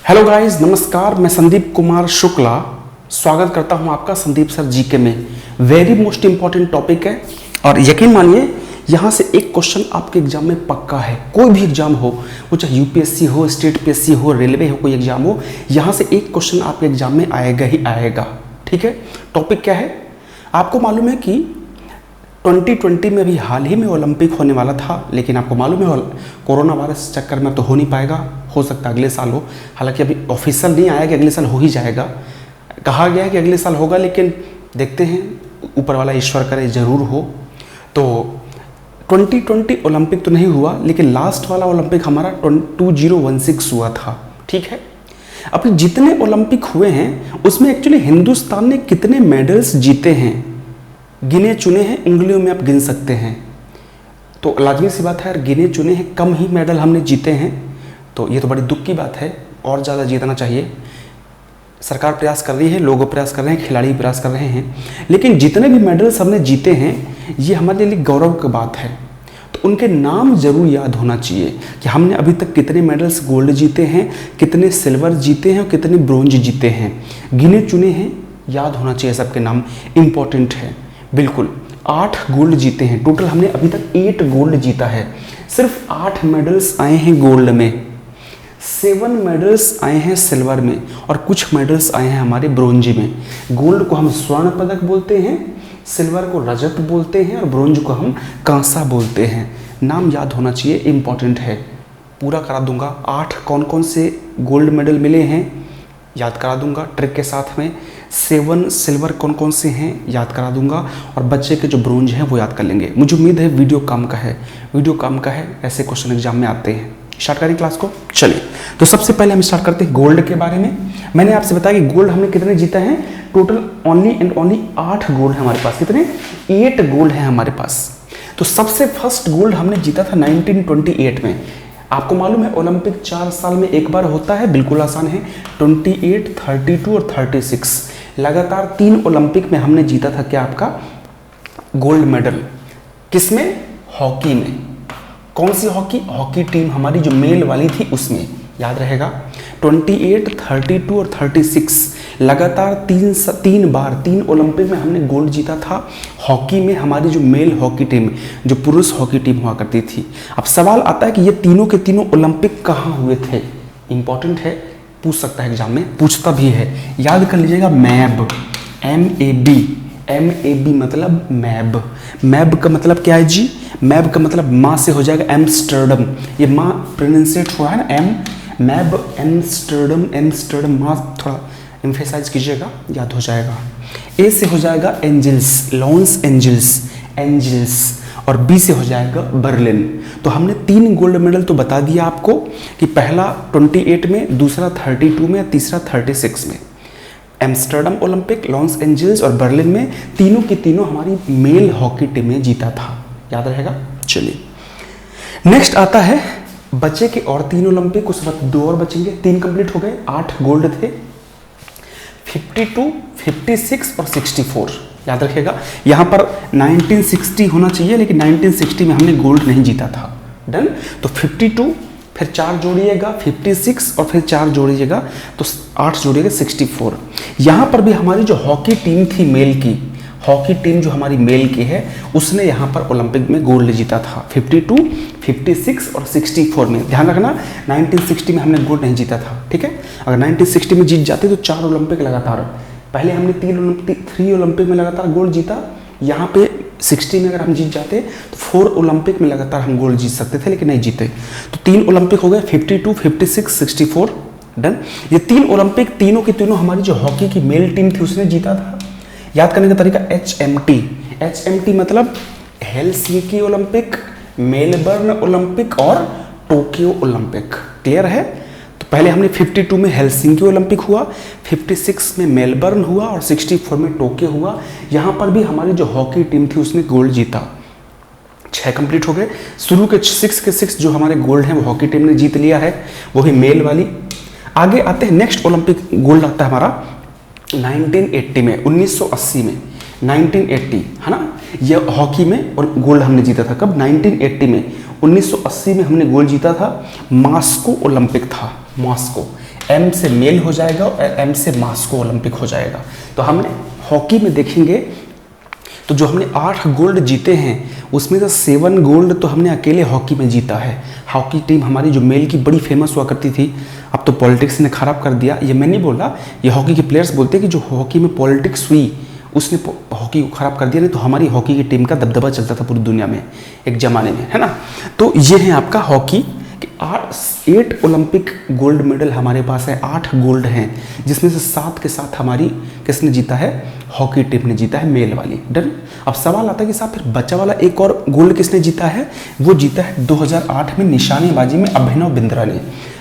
Hello guys, नमस्कार। मैं संदीप कुमार शुक्ला स्वागत करता हूं आपका संदीप सर जीके में। वेरी मोस्ट इंपॉर्टेंट टॉपिक है और यकीन मानिए यहां से एक क्वेश्चन आपके एग्जाम में पक्का है। कोई भी एग्जाम हो, वो चाहे यूपीएससी हो, स्टेट पीएससी हो, रेलवे हो, कोई एग्जाम हो, यहां से एक क्वेश्चन आपके एग्जाम में आएगा ही आएगा। ठीक है, टॉपिक क्या है? आपको मालूम है कि 2020 में भी हाल ही में ओलंपिक होने वाला था, लेकिन आपको मालूम है कोरोना वायरस चक्कर में तो हो नहीं पाएगा। हो सकता है अगले साल हो, हालांकि अभी ऑफिशियल नहीं आया कि अगले साल हो ही जाएगा। कहा गया है कि अगले साल होगा, लेकिन देखते हैं, ऊपर वाला ईश्वर करे जरूर हो। तो 2020 ओलंपिक तो नहीं हुआ, लेकिन लास्ट वाला ओलंपिक हमारा 2016 हुआ था। ठीक है, अभी जितने ओलंपिक हुए हैं उसमें एक्चुअली हिंदुस्तान ने कितने मेडल्स जीते हैं, गिने चुने हैं, उंगलियों में आप गिन सकते हैं। तो लाजमी सी बात है यार, गिने चुने हैं, कम ही मेडल हमने जीते हैं, तो ये तो बड़ी दुख की बात है। और ज़्यादा जीतना चाहिए। सरकार प्रयास कर रही है, लोग प्रयास कर रहे हैं, खिलाड़ी प्रयास कर रहे हैं, लेकिन जितने भी मेडल्स हमने जीते हैं ये हमारे लिए गौरव की बात है। तो उनके नाम जरूर याद होना चाहिए कि हमने अभी तक कितने मेडल्स गोल्ड जीते हैं, कितने सिल्वर जीते हैं और कितने ब्रोंज जीते हैं। गिने चुने हैं, याद होना चाहिए, सबके नाम इंपॉर्टेंट है। बिल्कुल 8 गोल्ड जीते हैं टोटल, हमने अभी तक 8 गोल्ड जीता है। सिर्फ 8 मेडल्स आए हैं गोल्ड में, 7 मेडल्स आए हैं सिल्वर में और कुछ मेडल्स आए हैं हमारे ब्रोंज में। गोल्ड को हम स्वर्ण पदक बोलते हैं, सिल्वर को रजत बोलते हैं और ब्रोंज को हम कांसा बोलते हैं। नाम याद होना चाहिए, इंपॉर्टेंट है। पूरा करा दूंगा, 8 कौन कौन से गोल्ड मेडल मिले हैं याद करा दूंगा ट्रिक के साथ में। 7 सिल्वर कौन कौन से हैं याद करा दूंगा, और बच्चे के जो ब्रोंज हैं वो याद कर लेंगे। मुझे उम्मीद है वीडियो काम का है, वीडियो काम का है, ऐसे क्वेश्चन एग्जाम में आते हैं। स्टार्ट करें क्लास को, चलिए। तो सबसे पहले हम स्टार्ट करते हैं गोल्ड के बारे में। मैंने आपसे बताया कि गोल्ड हमने कितने जीता है, total only and only 8 gold है हमारे पास। कितने? 8 गोल्ड है हमारे पास। तो सबसे फर्स्ट गोल्ड हमने जीता था 1928 में। आपको मालूम है ओलंपिक 4 साल में एक बार होता है, बिल्कुल आसान है। 28, 32 और 36 लगातार 3 ओलंपिक में हमने जीता था क्या आपका गोल्ड मेडल। किसमें? हॉकी में। कौन सी हॉकी? हॉकी टीम हमारी जो मेल वाली थी उसमें, याद रहेगा। 28, 32 और 36 लगातार 3 बार 3 ओलंपिक में हमने गोल्ड जीता था हॉकी में। हमारी जो मेल हॉकी टीम, जो पुरुष हॉकी टीम हुआ करती थी। अब सवाल आता है कि ये तीनों के तीनों ओलंपिक कहाँ हुए थे। इंपॉर्टेंट है, पूछ सकता है एग्जाम में, पूछता भी है, याद कर लीजिएगा। मैब, MAB मतलब मैब। मैब का मतलब क्या है जी? मैब का मतलब माँ से हो जाएगा एम्स्टर्डम। ये माँ प्रोनाउंसिएट हुआ है ना, मैब, एम्स्टर्डम। माँ थोड़ा एम्फेसाइज कीजिएगा, याद हो जाएगा। ए से हो जाएगा एंजल्स, लॉन्स एंजल्स, और बी से हो जाएगा बर्लिन। तो हमने 3 गोल्ड मेडल तो बता दिया आपको कि पहला 28 में, दूसरा 32 में, तीसरा 36 में। एम्स्टर्डम ओलंपिक, लॉस एंजल्स और बर्लिन में तीनों की तीनों हमारी मेल हॉकी टीम ने जीता था, याद रहेगा। चलिए नेक्स्ट आता है बचे के और 3 ओलंपिक, उस वक्त 2 और बचेंगे। 3 कंप्लीट हो गए, 8 गोल्ड थे। 52, 56 और 64 याद रखिएगा। यहाँ पर 1960 होना चाहिए, लेकिन 1960 में हमने गोल्ड नहीं जीता था। डन। तो 52, फिर 4 जोड़िएगा 56 और फिर 4 जोड़िएगा तो 8 जोड़िएगा 64। यहाँ पर भी हमारी जो हॉकी टीम थी मेल की, हॉकी टीम जो हमारी मेल की है, उसने यहाँ पर ओलंपिक में गोल्ड जीता था 52, 56 और 64 में। ध्यान रखना 1960 में हमने गोल्ड नहीं जीता था। ठीक है, अगर 1960 में जीत जाते तो 4 ओलंपिक लगातार, पहले हमने 3 ओलंपिक में लगातार गोल्ड जीता। यहाँ पे 60 में अगर हम जीत जाते तो 4 ओलंपिक में लगातार हम गोल्ड जीत सकते थे, लेकिन नहीं जीते। तो 3 ओलंपिक हो गए, 52, 56, 64। डन। ये 3 ओलंपिक तीनों के तीनों हमारी जो हॉकी की मेल टीम थी उसने जीता था। याद करने का तरीका HMT मतलब हेलसिंकी ओलंपिक, मेलबर्न ओलंपिक और टोक्यो ओलंपिक। क्लियर है? तो पहले हमने 52 में हेलसिंकी ओलंपिक हुआ, 56 में मेलबर्न हुआ और 64 में टोक्यो हुआ। यहाँ पर भी हमारी जो हॉकी टीम थी उसने गोल्ड जीता। 6 कंप्लीट हो गए। शुरू के 6 के 6 जो हमारे गोल्ड हैं वो हॉकी टीम ने जीत लिया है, वही मेल वाली। आगे आते हैं नेक्स्ट ओलंपिक गोल्ड आता है हमारा 1980 में, 1980 में। 1980 है ना, ये हॉकी में, और गोल्ड हमने जीता था कब, 1980 में। 1980 में हमने गोल्ड जीता था, मास्को ओलंपिक था, मास्को, एम से मेल हो जाएगा और एम से मास्को ओलंपिक हो जाएगा। तो हमने हॉकी में देखेंगे तो जो हमने 8 गोल्ड जीते हैं उसमें से 7 गोल्ड तो हमने अकेले हॉकी में जीता है। हॉकी टीम हमारी जो मेल की बड़ी फेमस हुआ करती थी, अब तो पॉलिटिक्स ने खराब कर दिया, ये मैं नहीं बोल रहा, ये हॉकी के प्लेयर्स बोलते हैं कि जो हॉकी में पॉलिटिक्स हुई उसने हॉकी को खराब कर दिया, नहीं तो हमारी हॉकी की टीम का दबदबा चलता था पूरी दुनिया में एक जमाने में, है ना। तो ये है आपका हॉकी, 8 ओलंपिक गोल्ड मेडल हमारे पास है, 8 गोल्ड हैं, जिसमें से 7 के साथ हमारी किसने जीता है, हॉकी टीम ने जीता है, मेल वाली। डन। अब सवाल आता है कि साहब फिर बचा वाला एक और गोल्ड किसने जीता है, वो जीता है 2008 में निशानेबाजी में अभिनव बिंद्रा ने।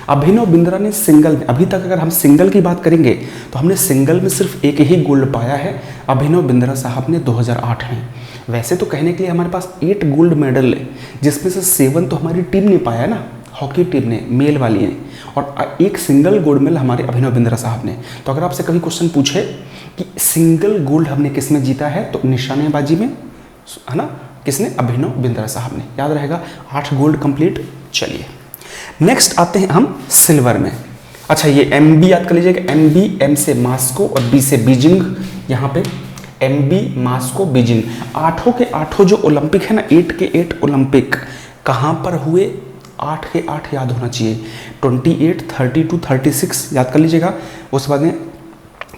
अभिनव बिंद्रा ने सिंगल में, अभी तक अगर हम सिंगल की बात करेंगे तो हमने सिंगल में सिर्फ एक ही गोल्ड पाया है, अभिनव बिंद्रा साहब ने 2008 में। वैसे तो कहने के लिए हमारे पास 8 गोल्ड मेडल है, जिसमें से 7 तो हमारी टीम ने पाया ना, हॉकी टीम ने, मेल वाली ने, और एक सिंगल गोल्ड मेडल हमारे अभिनव बिंद्रा साहब ने। तो अगर आपसे कभी क्वेश्चन पूछे कि सिंगल गोल्ड हमने किस में जीता है, तो निशानेबाजी में, है ना, किसने, अभिनव बिंद्रा साहब ने, याद रहेगा। 8 गोल्ड कंप्लीट। चलिए नेक्स्ट आते हैं हम सिल्वर में। अच्छा, ये MB याद कर लीजिएगा, MB, M से मास्को और B से बीजिंग, यहाँ पे MB, मास्को, बीजिंग, 8 के 8 जो ओलंपिक है ना, 8 के 8 ओलंपिक कहाँ पर हुए, 8 के 8 याद होना चाहिए, 28, 32, 36 याद कर लीजिएगा, उसके बाद में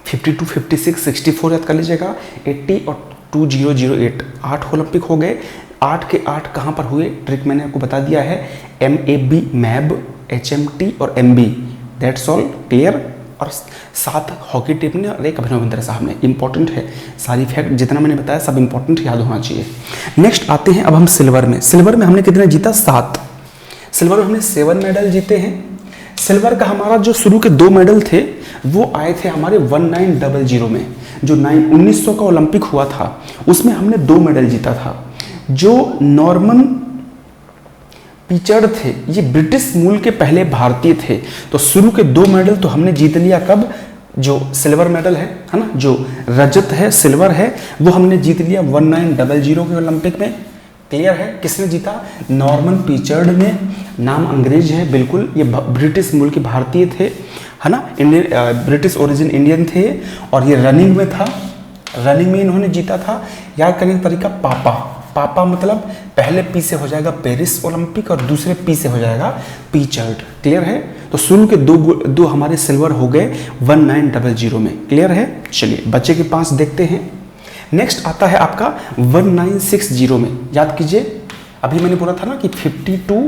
52, 56, 64 याद कर लीजिएगा, 80 और 2008, 8 ओलंपिक हो गए। 8 के 8 कहाँ पर हुए, ट्रिक मैंने आपको बता दिया है, MAB, मैब, HMT और MB, दैट्स ऑल क्लियर। और 7 हॉकी टीम ने और एक अभिनव बिंद्रा साहब ने। इंपॉर्टेंट है, सारी फैक्ट जितना मैंने बताया सब इंपॉर्टेंट याद होना चाहिए। नेक्स्ट आते हैं अब हम सिल्वर में। सिल्वर में हमने कितने जीता, 7। सिल्वर में हमने 7 मेडल जीते हैं। सिल्वर का हमारा जो शुरू के 2 मेडल थे वो आए थे हमारे 1900 में, जो 1900 का ओलंपिक हुआ था उसमें हमने 2 मेडल जीता था। जो नॉर्मन पिचर्ड थे, ये ब्रिटिश मूल के पहले भारतीय थे, तो शुरू के 2 मेडल तो हमने जीत लिया। कब, जो सिल्वर मेडल है ना, जो रजत है, सिल्वर है, वो हमने जीत लिया 1900 के ओलंपिक में। क्लियर है, किसने जीता, नॉर्मन पिचर्ड ने, नाम अंग्रेज है बिल्कुल, ये ब्रिटिश मूल के भारतीय थे, है ना, इंडियन, ब्रिटिश ओरिजिन इंडियन थे, और ये रनिंग में था, रनिंग में इन्होंने जीता था। याद करने का तरीका, पापा, पापा मतलब पहले पी से हो जाएगा पेरिस ओलंपिक और दूसरे पी से हो जाएगा पिचर्ड। क्लियर है, तो शुरू के दो हमारे सिल्वर हो गए 1900 में। क्लियर है, चलिए बच्चे के 5 देखते हैं। नेक्स्ट आता है आपका 1960 में। याद कीजिए, अभी मैंने बोला था ना कि 52,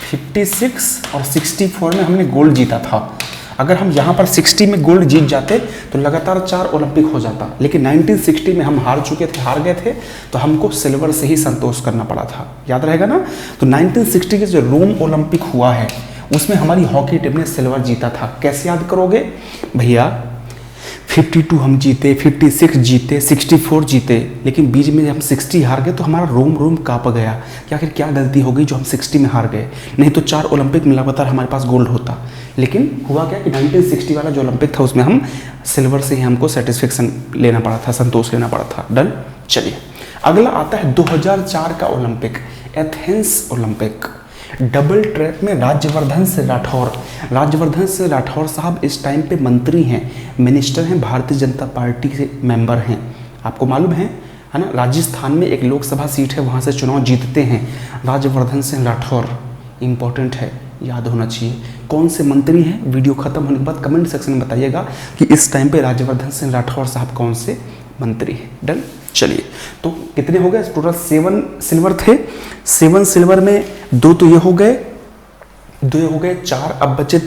56 और 64 में हमने गोल्ड जीता था। अगर हम यहाँ पर 60 में गोल्ड जीत जाते तो लगातार 4 ओलंपिक हो जाता, लेकिन 1960 में हम हार गए थे, तो हमको सिल्वर से ही संतोष करना पड़ा था। याद रहेगा ना। तो 1960 के जो रोम ओलंपिक हुआ है उसमें हमारी हॉकी टीम ने सिल्वर जीता था। कैसे याद करोगे भैया, 52 हम जीते, 56 जीते, 64 जीते, लेकिन बीच में हम 60 हार गए तो हमारा रोम काँप गया कि आखिर क्या गलती हो गई जो हम 60 में हार गए। नहीं तो 4 ओलंपिक में लगातार हमारे पास गोल्ड होता। लेकिन हुआ क्या कि 1960 वाला जो ओलंपिक था उसमें हम सिल्वर से ही हमको सेटिस्फेक्शन लेना पड़ा था, संतोष लेना पड़ा था। डन। चलिए अगला आता है 2004 का Olympic, Athens Olympic. Double trap में राज्यवर्धन सिंह राठौर साहब इस टाइम पे मंत्री हैं, मिनिस्टर हैं, भारतीय जनता पार्टी से मेंबर हैं। आपको मालूम है ना, राजस्थान में एक लोकसभा सीट है, वहाँ से चुनाव जीतते हैं राज्यवर्धन सिंह राठौर। इंपॉर्टेंट है, याद होना चाहिए। कौन से मंत्री हैं, वीडियो खत्म होने के बाद कमेंट सेक्शन में बताइएगा कि इस टाइम पे राज्यवर्धन सिंह राठौर साहब कौन से मंत्री हैं। डन। चलिए तो कितने हो गए टोटल, 7 सिल्वर थे। 7 सिल्वर में 2 तो ये हो गए, 2 हो गए 4, अब बचे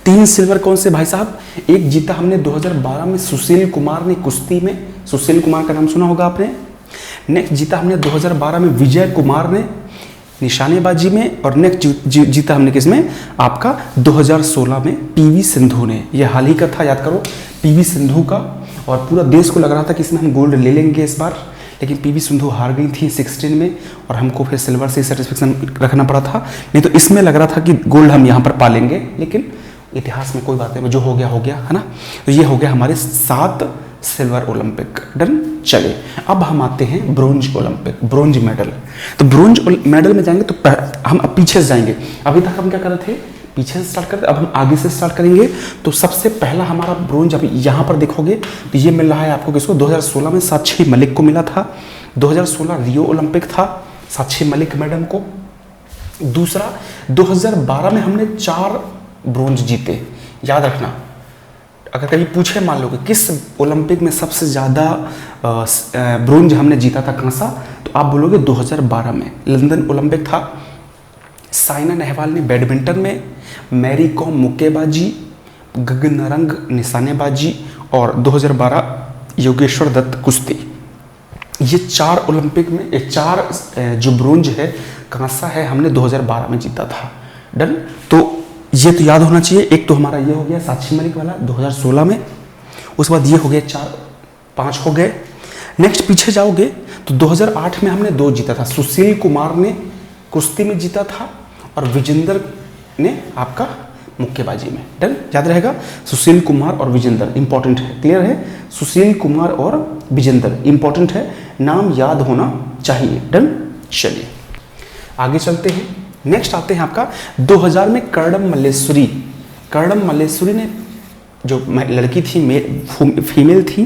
3 सिल्वर कौन से भाई साहब। एक जीता हमने 2012 में सुशील कुमार ने कुश्ती में, सुशील कुमार का नाम सुना होगा आपने। नेक्स्ट जीता हमने 2012 में विजय कुमार ने निशानेबाजी में, और नेक्स्ट जीता हमने किसमें, आपका 2016 में PV सिंधु ने। यह हाल ही का था, याद करो, PV सिंधु का। और पूरा देश को लग रहा था कि इसमें हम गोल्ड ले लेंगे इस बार, लेकिन PV सिंधु हार गई थी 16 में, और हमको फिर सिल्वर से सेटिस्फेक्शन रखना पड़ा था। नहीं तो इसमें लग रहा था कि गोल्ड हम यहाँ पर पा लेंगे, लेकिन इतिहास में कोई बात नहीं, जो हो गया, है ना। तो ये हो गया हमारे 7 सिल्वर ओलंपिक। डन। चलिए अब हम आते हैं ब्रोंज ओलंपिक, ब्रोंज मेडल। तो ब्रोंज मेडल में जाएंगे तो हम अब पीछे से जाएंगे। अभी तक हम क्या कर रहे थे, पीछे से स्टार्ट करते, अब हम आगे से स्टार्ट करेंगे। तो सबसे पहला हमारा ब्रोंज, अभी यहाँ पर देखोगे तो ये मिल रहा है आपको किसको, 2016 में साक्षी मलिक को मिला था। 2016 रियो ओलंपिक था, साक्षी मलिक मैडम को। दूसरा 2012 में हमने 4 ब्रोंज जीते। याद रखना, अगर कभी पूछे मान लो कि किस ओलंपिक में सबसे ज़्यादा ब्रोंज हमने जीता था, कांसा, तो आप बोलोगे 2012 में लंदन ओलंपिक था। साइना नेहवाल ने बैडमिंटन में, मैरी कॉम मुक्केबाजी, गगनरंग निशानेबाजी और 2012 योगेश्वर दत्त कुश्ती। ये 4 ओलंपिक में, ये 4 जो ब्रोंज है, कांसा है, हमने 2012 में जीता था। डन। तो ये तो याद होना चाहिए। एक तो हमारा ये हो गया साक्षी मलिक वाला 2016 में, उसके बाद ये हो गया 4-5 हो गए। नेक्स्ट पीछे जाओगे तो 2008 में हमने 2 जीता था। सुशील कुमार ने कुश्ती में जीता था और विजेंदर ने आपका मुक्केबाजी में। डन। याद रहेगा, सुशील कुमार और विजेंदर इंपॉर्टेंट है, क्लियर है। सुशील कुमार और विजेंदर इंपॉर्टेंट है, नाम याद होना चाहिए। डन। चलिए आगे चलते हैं। नेक्स्ट आते हैं आपका 2000 में कर्णम मल्लेश्वरी। कर्णम मल्लेश्वरी ने, जो लड़की थी, फीमेल थी,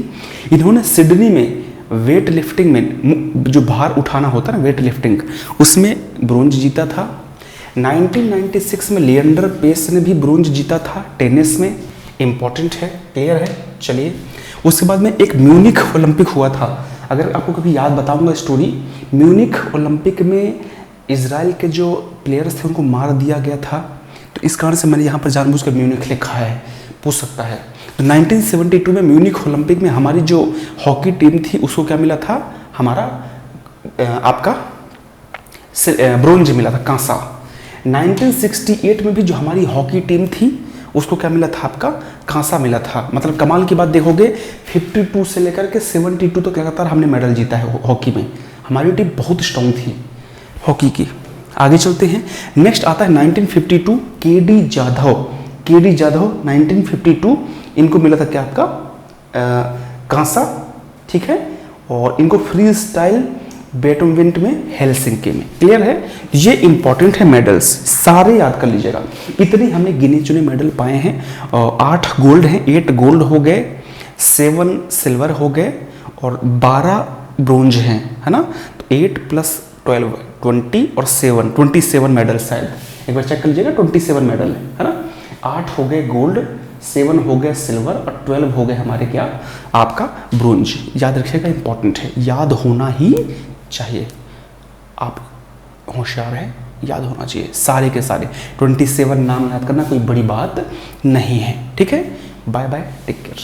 इन्होंने सिडनी में वेट लिफ्टिंग में, जो भार उठाना होता है ना, वेट लिफ्टिंग, उसमें ब्रोंज जीता था। 1996 में लिएंडर पेस ने भी ब्रोंज जीता था टेनिस में, इंपॉर्टेंट है, क्लियर है। चलिए उसके बाद में एक म्यूनिख ओलंपिक हुआ था। अगर आपको कभी याद बताऊंगा स्टोरी, म्यूनिख ओलंपिक में इजराइल के जो प्लेयर्स थे उनको मार दिया गया था, तो इस कारण से मैंने यहाँ पर जानबूझकर म्यूनिख लिखा है, पूछ सकता है। तो 1972 में म्यूनिख ओलंपिक में हमारी जो हॉकी टीम थी उसको क्या मिला था, हमारा आपका ब्रोंज मिला था, कांसा। 1968 में भी जो हमारी हॉकी टीम थी उसको क्या मिला था, आपका कांसा मिला था। मतलब कमाल की बात देखोगे, 52 से लेकर के 72 तक लगातार हमने मेडल जीता है हॉकी में। हमारी टीम बहुत स्ट्रांग थी हॉकी की। आगे चलते हैं। नेक्स्ट आता है 1952 केडी जाधव। केडी जाधव 1952, इनको मिला था क्या, आपका कांसा, ठीक है। और इनको फ्री स्टाइल बैडमिंटन में हेलसिंकी में, क्लियर है। ये इंपॉर्टेंट है मेडल्स, सारे याद कर लीजिएगा। इतने हमने गिने चुने मेडल पाए हैं। 8 गोल्ड हैं, 8 गोल्ड हो गए, 7 सिल्वर हो गए और 12 ब्रोंज हैं, है ना। तो 8 + 12 20 और 7 27 मेडल, शायद एक बार चेक कर लीजिएगा, 27 मेडल है ना। 8 हो गए गोल्ड, 7 हो गए सिल्वर और 12 हो गए हमारे क्या, आपका ब्रोंज। याद रखिएगा, इंपॉर्टेंट है, याद होना ही चाहिए। आप होशियार हैं, याद होना चाहिए सारे के सारे। 27 नाम याद करना कोई बड़ी बात नहीं है, ठीक है। Bye bye, take care.